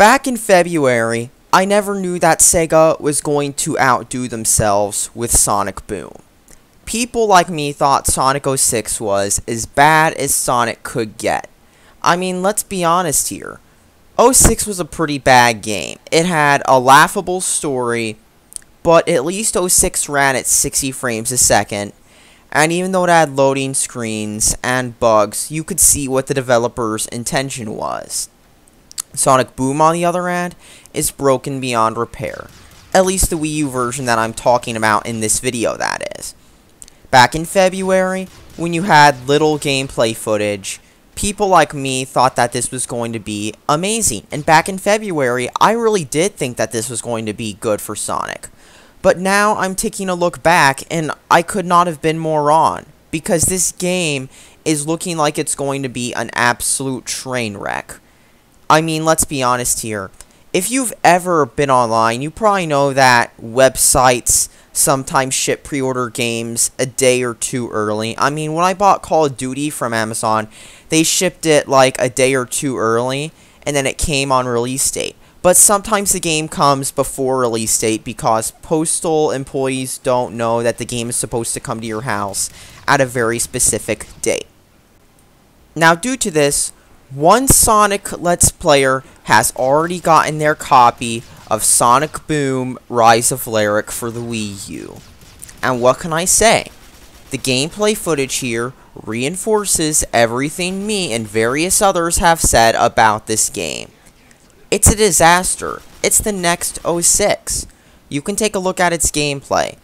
Back in February, I never knew that Sega was going to outdo themselves with Sonic Boom. People like me thought Sonic 06 was as bad as Sonic could get. I mean, let's be honest here. 06 was a pretty bad game. It had a laughable story, but at least 06 ran at 60 frames a second, and even though it had loading screens and bugs, you could see what the developer's intention was. Sonic Boom, on the other hand, is broken beyond repair. At least the Wii U version that I'm talking about in this video, that is. Back in February, when you had little gameplay footage, people like me thought that this was going to be amazing. And back in February, I really did think that this was going to be good for Sonic. But now I'm taking a look back, and I could not have been more wrong. Because this game is looking like it's going to be an absolute train wreck. I mean, let's be honest here. If you've ever been online, you probably know that websites sometimes ship pre-order games a day or two early. I mean, when I bought Call of Duty from Amazon, they shipped it like a day or two early, and then it came on release date. But sometimes the game comes before release date because postal employees don't know that the game is supposed to come to your house at a very specific date. Now, due to this, one Sonic Let's Player has already gotten their copy of Sonic Boom Rise of Lyric for the Wii U. And what can I say? The gameplay footage here reinforces everything me and various others have said about this game. It's a disaster. It's the next 06. You can take a look at its gameplay.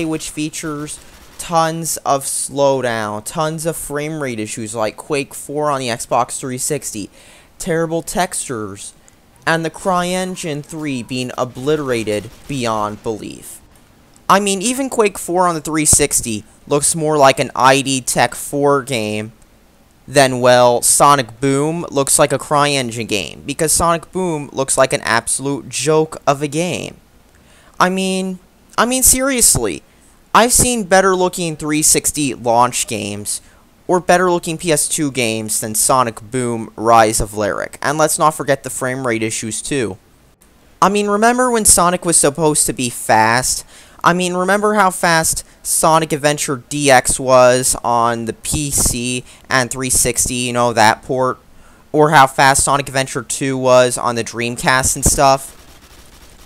Which features tons of slowdown, tons of frame rate issues like Quake 4 on the Xbox 360, terrible textures, and the CryEngine 3 being obliterated beyond belief. I mean, even Quake 4 on the 360 looks more like an ID Tech 4 game than, well, Sonic Boom looks like a CryEngine game, because Sonic Boom looks like an absolute joke of a game. I mean, seriously. I've seen better looking 360 launch games, or better looking PS2 games than Sonic Boom Rise of Lyric. And let's not forget the frame rate issues too. I mean, remember when Sonic was supposed to be fast? I mean, remember how fast Sonic Adventure DX was on the PC and 360, you know, that port? Or how fast Sonic Adventure 2 was on the Dreamcast and stuff?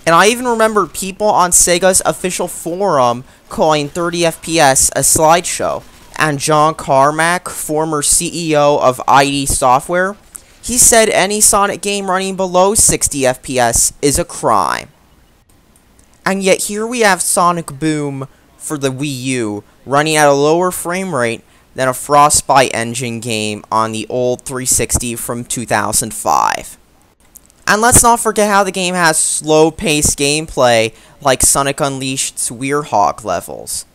And I even remember people on Sega's official forum calling 30 FPS a slideshow. And John Carmack, former CEO of ID Software, he said any Sonic game running below 60 FPS is a crime. And yet here we have Sonic Boom for the Wii U running at a lower frame rate than a Frostbite engine game on the old 360 from 2005. And let's not forget how the game has slow-paced gameplay like Sonic Unleashed's Weirhawk levels.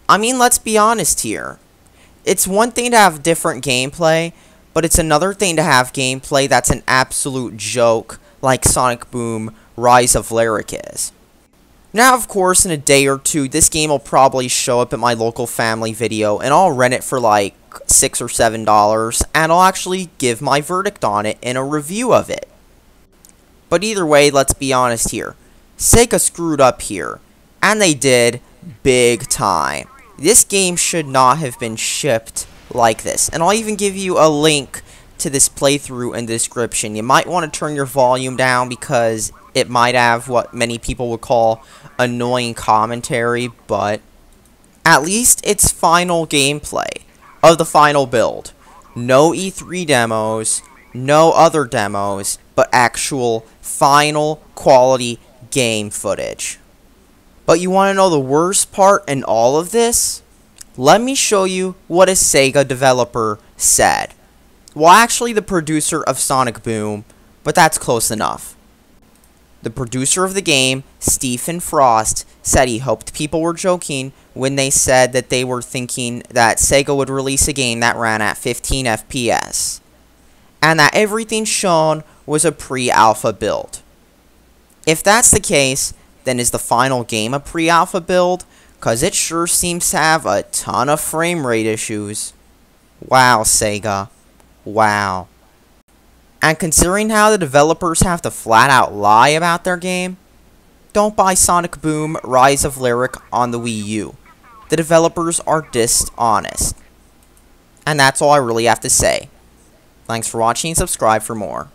I mean, let's be honest here. It's one thing to have different gameplay, but it's another thing to have gameplay that's an absolute joke like Sonic Boom Rise of Lyric is. Now, of course, in a day or two, this game will probably show up at my local family video, and I'll rent it for like $6 or $7, and I'll actually give my verdict on it in a review of it. But either way, let's be honest here. Sega screwed up here. And they did big time. This game should not have been shipped like this. And I'll even give you a link to this playthrough in the description. You might want to turn your volume down because it might have what many people would call annoying commentary. But at least it's final gameplay of the final build. No E3 demos, no other demos, but actual final quality game footage. But you want to know the worst part in all of this? Let me show you what a Sega developer said. Well, actually the producer of Sonic Boom, but that's close enough. The producer of the game, Stephen Frost, said he hoped people were joking when they said that they were thinking that Sega would release a game that ran at 15 FPS. And that everything shown was a pre-alpha build. If that's the case, then is the final game a pre-alpha build? Cause it sure seems to have a ton of frame rate issues. Wow, Sega. Wow. And considering how the developers have to flat out lie about their game, don't buy Sonic Boom Rise of Lyric on the Wii U. The developers are dishonest. And that's all I really have to say. Thanks for watching and subscribe for more.